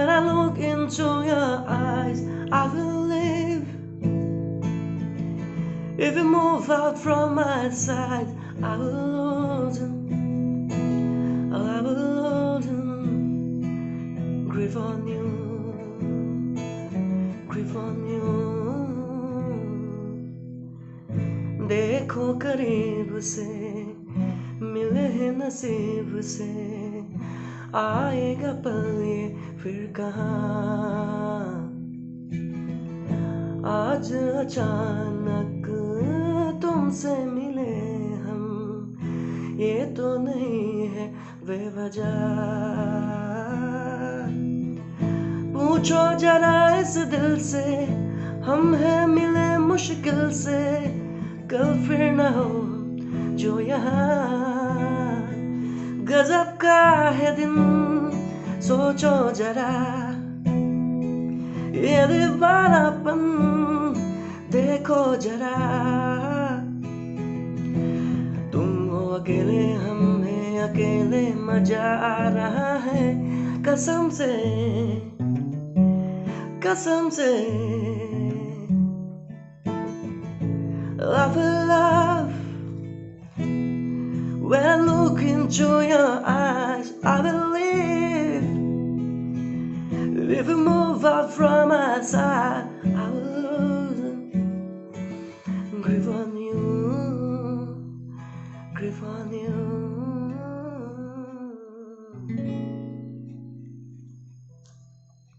When I look into your eyes, I believe. If you move out from my side, I will lose you. Oh, I will lose you. Grieve on you. Grieve on you. देखो करीब से मिले हैं नसीब से आएगा पल ये फिर कहाँ आज अचानक तुमसे मिले हम ये तो नहीं है बेवजह पूछो जरा इस दिल से हम हैं मिले मुश्किल से कल फिर न हो जो यहाँ गजब का है दिन सोचो जरा ये दीवानापन देखो जरा तुम हो अकेले हम हैं अकेले मजा आ रहा है कसम से I feel love when I look into your eyes. I believe if you move out from my side,